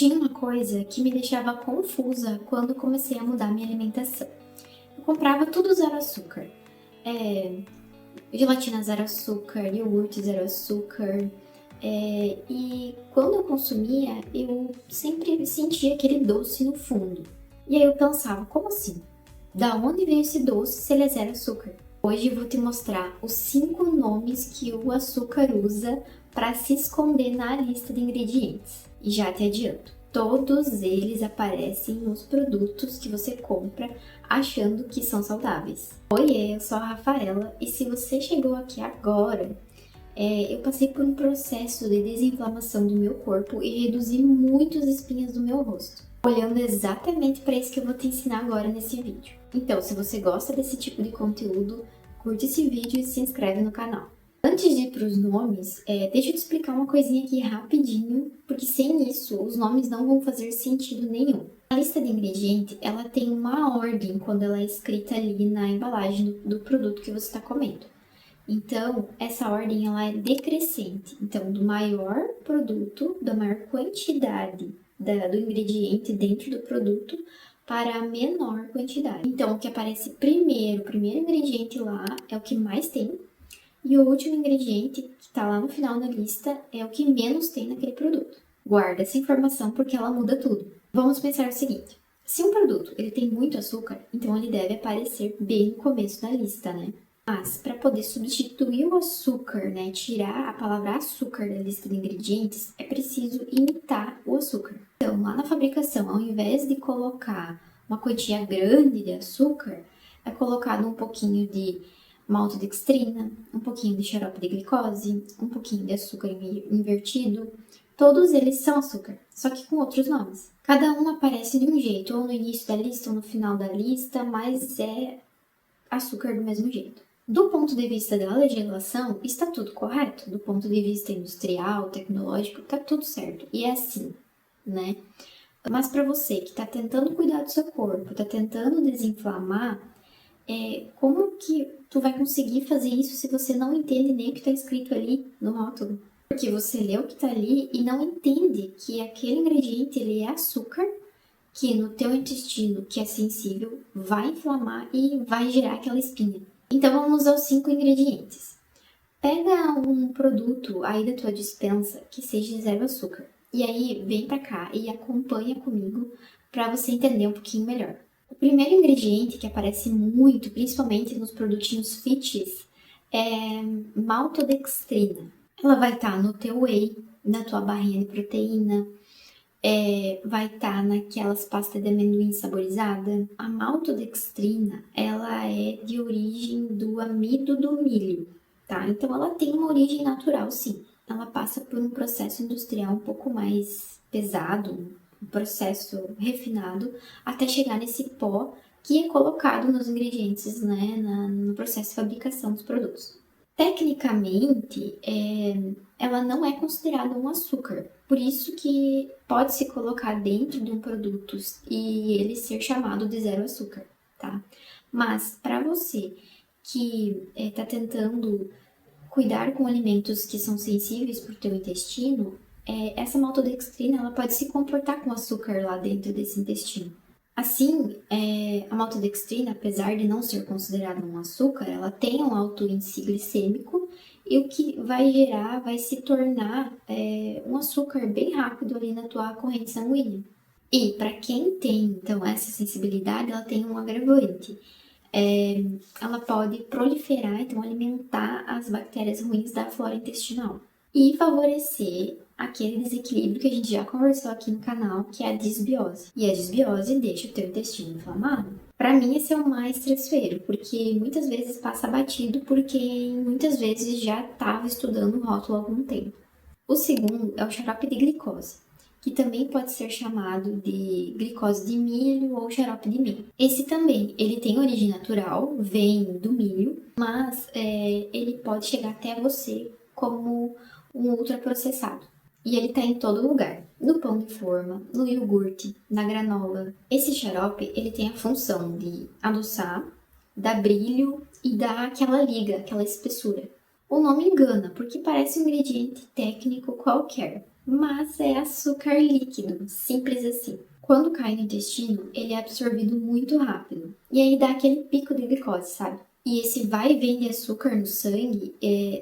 Tinha uma coisa que me deixava confusa quando comecei a mudar minha alimentação. Eu comprava tudo zero açúcar. Gelatina zero açúcar, iogurte zero açúcar. E quando eu consumia, eu sempre sentia aquele doce no fundo. E aí eu pensava, como assim? Da onde veio esse doce se ele é zero açúcar? Hoje eu vou te mostrar os 5 nomes que o açúcar usa para se esconder na lista de ingredientes. E já te adianto, todos eles aparecem nos produtos que você compra achando que são saudáveis. Oiê, eu sou a Rafaela e se você chegou aqui agora, eu passei por um processo de desinflamação do meu corpo e reduzi muito as espinhas do meu rosto, olhando exatamente para isso que eu vou te ensinar agora nesse vídeo. Então, se você gosta desse tipo de conteúdo, curte esse vídeo e se inscreve no canal. Antes de ir para os nomes, deixa eu te explicar uma coisinha aqui rapidinho, porque sem isso os nomes não vão fazer sentido nenhum. A lista de ingredientes, ela tem uma ordem quando ela é escrita ali na embalagem do produto que você está comendo. Então, essa ordem ela é decrescente. Então, do maior produto, da maior quantidade do ingrediente dentro do produto para a menor quantidade. Então, o que aparece primeiro, o primeiro ingrediente lá é o que mais tem. E o último ingrediente, que está lá no final da lista, é o que menos tem naquele produto. Guarda essa informação porque ela muda tudo. Vamos pensar o seguinte. Se um produto ele tem muito açúcar, então ele deve aparecer bem no começo da lista, né? Mas, para poder substituir o açúcar, né, tirar a palavra açúcar da lista de ingredientes, é preciso imitar o açúcar. Então, lá na fabricação, ao invés de colocar uma quantia grande de açúcar, é colocado um pouquinho de maltodextrina, um pouquinho de xarope de glicose, um pouquinho de açúcar invertido. Todos eles são açúcar, só que com outros nomes. Cada um aparece de um jeito, ou no início da lista ou no final da lista, mas é açúcar do mesmo jeito. Do ponto de vista da legislação, está tudo correto. Do ponto de vista industrial, tecnológico, está tudo certo. E é assim, né? Mas para você que está tentando cuidar do seu corpo, está tentando desinflamar, como que tu vai conseguir fazer isso se você não entende nem o que está escrito ali no rótulo? Porque você lê o que está ali e não entende que aquele ingrediente ele é açúcar, que no teu intestino, que é sensível, vai inflamar e vai gerar aquela espinha. Então vamos aos 5 ingredientes. Pega um produto aí da tua despensa que seja zero açúcar. E aí vem pra cá e acompanha comigo para você entender um pouquinho melhor. O primeiro ingrediente que aparece muito, principalmente nos produtinhos fits, é maltodextrina. Ela vai estar no teu whey, na tua barrinha de proteína, vai estar naquelas pastas de amendoim saborizada. A maltodextrina, ela é de origem do amido do milho, tá? Então, ela tem uma origem natural, sim. Ela passa por um processo industrial um pouco mais pesado, um processo refinado, até chegar nesse pó que é colocado nos ingredientes, né, no processo de fabricação dos produtos. Tecnicamente, ela não é considerada um açúcar, por isso que pode se colocar dentro de um produto e ele ser chamado de zero açúcar, tá? Mas para você que está tentando cuidar com alimentos que são sensíveis para o teu intestino, essa maltodextrina ela pode se comportar com açúcar lá dentro desse intestino. Assim, a maltodextrina, apesar de não ser considerada um açúcar, ela tem um alto índice glicêmico e o que vai se tornar um açúcar bem rápido ali na tua corrente sanguínea. E para quem tem, então, essa sensibilidade, ela tem um agravante. Ela pode proliferar, então alimentar as bactérias ruins da flora intestinal e favorecer aquele desequilíbrio que a gente já conversou aqui no canal, que é a disbiose. E a disbiose deixa o teu intestino inflamado. Para mim, esse é o mais traiçoeiro, porque muitas vezes passa batido, porque muitas vezes já estava estudando o rótulo há algum tempo. O segundo é o xarope de glicose, que também pode ser chamado de glicose de milho ou xarope de milho. Esse também, ele tem origem natural, vem do milho, mas ele pode chegar até você como um ultraprocessado. E ele está em todo lugar, no pão de forma, no iogurte, na granola. Esse xarope, ele tem a função de adoçar, dar brilho e dar aquela liga, aquela espessura. O nome engana, porque parece um ingrediente técnico qualquer, mas é açúcar líquido, simples assim. Quando cai no intestino, ele é absorvido muito rápido. E aí dá aquele pico de glicose, sabe? E esse vai e vem de açúcar no sangue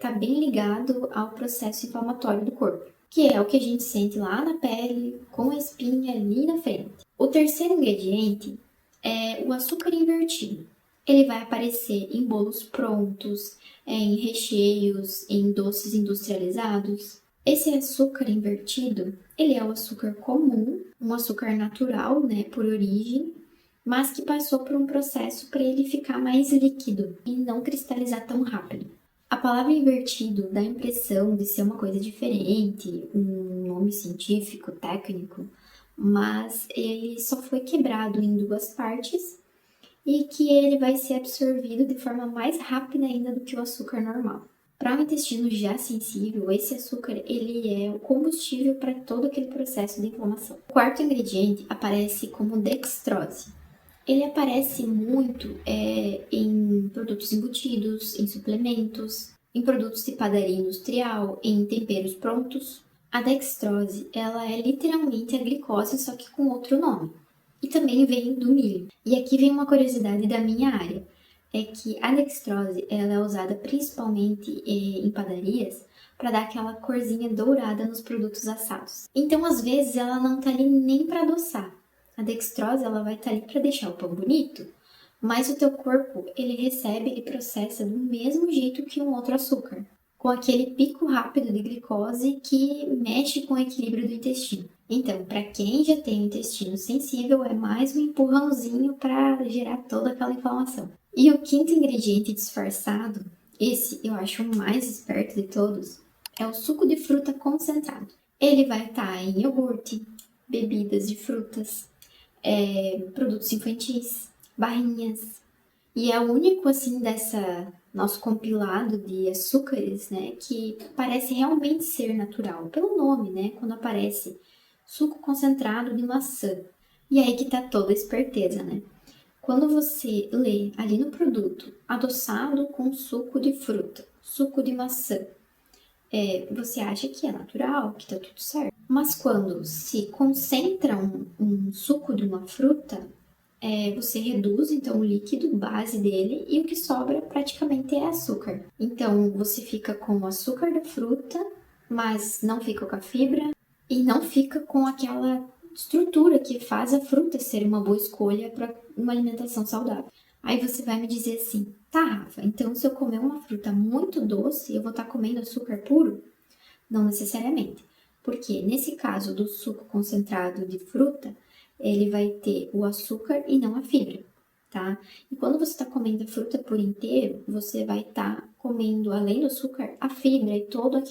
tá bem ligado ao processo inflamatório do corpo, que é o que a gente sente lá na pele, com a espinha ali na frente. O terceiro ingrediente é o açúcar invertido. Ele vai aparecer em bolos prontos, em recheios, em doces industrializados. Esse açúcar invertido, ele é o açúcar comum, um açúcar natural, né, por origem, mas que passou por um processo para ele ficar mais líquido e não cristalizar tão rápido. A palavra invertido dá a impressão de ser uma coisa diferente, um nome científico, técnico, mas ele só foi quebrado em duas partes e que ele vai ser absorvido de forma mais rápida ainda do que o açúcar normal. Para o intestino já sensível, esse açúcar ele é o combustível para todo aquele processo de inflamação. O quarto ingrediente aparece como dextrose. Ele aparece muito em produtos embutidos, em suplementos, em produtos de padaria industrial, em temperos prontos. A dextrose, ela é literalmente a glicose, só que com outro nome. E também vem do milho. E aqui vem uma curiosidade da minha área, é que a dextrose, ela é usada principalmente em padarias para dar aquela corzinha dourada nos produtos assados. Então, às vezes, ela não tá ali nem para adoçar. A dextrose, ela vai estar ali para deixar o pão bonito, mas o teu corpo, ele recebe e processa do mesmo jeito que um outro açúcar, com aquele pico rápido de glicose que mexe com o equilíbrio do intestino. Então, para quem já tem o intestino sensível, é mais um empurrãozinho para gerar toda aquela inflamação. E o quinto ingrediente disfarçado, esse eu acho o mais esperto de todos, é o suco de fruta concentrado. Ele vai estar em iogurte, bebidas de frutas, produtos infantis, barrinhas. E é o único, assim, dessa nosso compilado de açúcares, né, que parece realmente ser natural, pelo nome, né, quando aparece suco concentrado de maçã. E aí que tá toda a esperteza, né? Quando você lê ali no produto, adoçado com suco de fruta, suco de maçã, você acha que é natural, que tá tudo certo. Mas quando se concentra um suco de uma fruta, você reduz então o líquido base dele e o que sobra praticamente é açúcar. Então você fica com o açúcar da fruta, mas não fica com a fibra e não fica com aquela estrutura que faz a fruta ser uma boa escolha para uma alimentação saudável. Aí você vai me dizer assim, tá, Rafa, então se eu comer uma fruta muito doce, eu vou estar comendo açúcar puro? Não necessariamente, porque nesse caso do suco concentrado de fruta, ele vai ter o açúcar e não a fibra, tá? E quando você está comendo a fruta por inteiro, você vai estar comendo, além do açúcar, a fibra e toda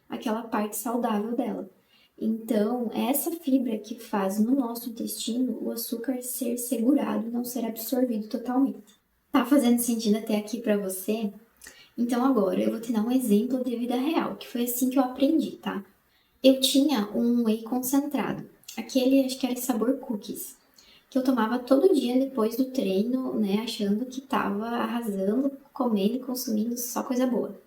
aquela parte saudável dela. Então, é essa fibra que faz no nosso intestino o açúcar ser segurado e não ser absorvido totalmente. Tá fazendo sentido até aqui para você? Então agora eu vou te dar um exemplo de vida real, que foi assim que eu aprendi, tá? Eu tinha um whey concentrado, aquele acho que era sabor cookies, que eu tomava todo dia depois do treino, né, achando que tava arrasando, comendo e consumindo só coisa boa.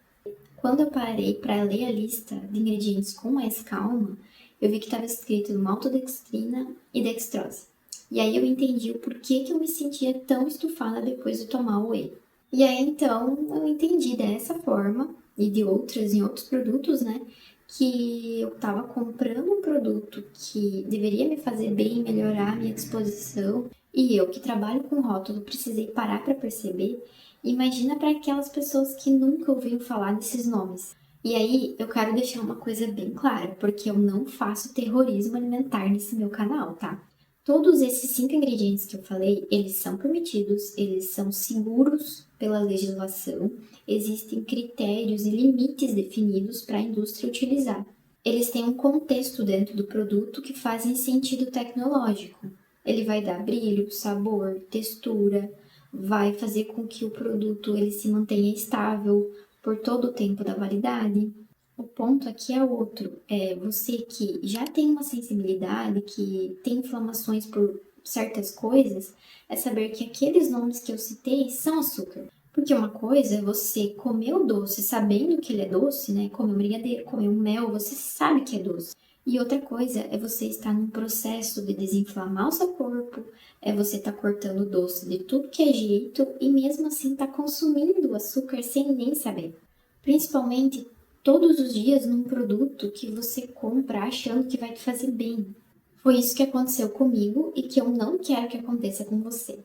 Quando eu parei para ler a lista de ingredientes com mais calma, eu vi que estava escrito maltodextrina e dextrose. E aí eu entendi o porquê que eu me sentia tão estufada depois de tomar o whey. E aí então eu entendi dessa forma e de outras em outros produtos, né, que eu estava comprando um produto que deveria me fazer bem, melhorar a minha disposição, e eu que trabalho com rótulo precisei parar para perceber. Imagina para aquelas pessoas que nunca ouviram falar desses nomes. E aí eu quero deixar uma coisa bem clara, porque eu não faço terrorismo alimentar nesse meu canal, tá? Todos esses 5 ingredientes que eu falei, eles são permitidos, eles são seguros pela legislação, existem critérios e limites definidos para a indústria utilizar. Eles têm um contexto dentro do produto que fazem sentido tecnológico. Ele vai dar brilho, sabor, textura, vai fazer com que o produto ele se mantenha estável por todo o tempo da validade. O ponto aqui é outro, é você que já tem uma sensibilidade, que tem inflamações por certas coisas, é saber que aqueles nomes que eu citei são açúcar. Porque uma coisa é você comer o doce sabendo que ele é doce, né? Comer um brigadeiro, comer um mel, você sabe que é doce. E outra coisa é você estar num processo de desinflamar o seu corpo, é você estar cortando doce de tudo que é jeito e mesmo assim estar consumindo açúcar sem nem saber. Principalmente todos os dias num produto que você compra achando que vai te fazer bem. Foi isso que aconteceu comigo e que eu não quero que aconteça com você.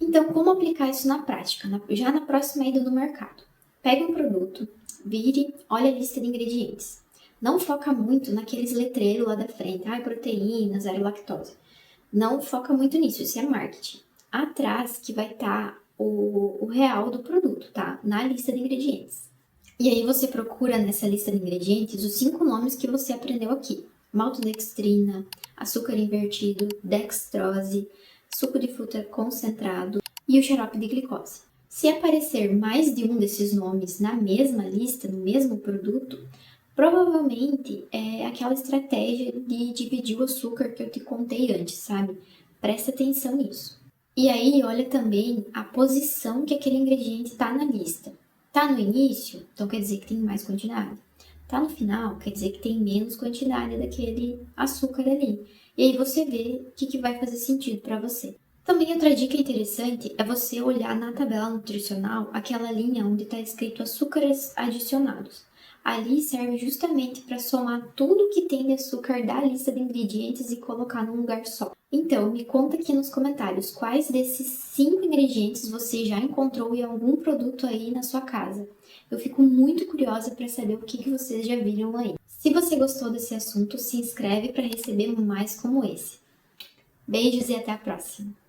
Então, como aplicar isso na prática, já na próxima ida no mercado? Pega um produto, vire, olha a lista de ingredientes. Não foca muito naqueles letreiros lá da frente, proteína, zero lactose. Não foca muito nisso, isso é marketing. Atrás que vai estar o real do produto, tá? Na lista de ingredientes. E aí você procura nessa lista de ingredientes os 5 nomes que você aprendeu aqui. Maltodextrina, açúcar invertido, dextrose, suco de fruta concentrado e o xarope de glicose. Se aparecer mais de um desses nomes na mesma lista, no mesmo produto, provavelmente é aquela estratégia de dividir o açúcar que eu te contei antes, sabe? Presta atenção nisso. E aí, olha também a posição que aquele ingrediente está na lista. Tá no início, então quer dizer que tem mais quantidade. Tá no final, quer dizer que tem menos quantidade daquele açúcar ali. E aí você vê o que vai fazer sentido para você. Também outra dica interessante é você olhar na tabela nutricional aquela linha onde está escrito açúcares adicionados. Ali serve justamente para somar tudo que tem de açúcar da lista de ingredientes e colocar num lugar só. Então, me conta aqui nos comentários quais desses 5 ingredientes você já encontrou em algum produto aí na sua casa. Eu fico muito curiosa para saber o que vocês já viram aí. Se você gostou desse assunto, se inscreve para receber mais como esse. Beijos e até a próxima!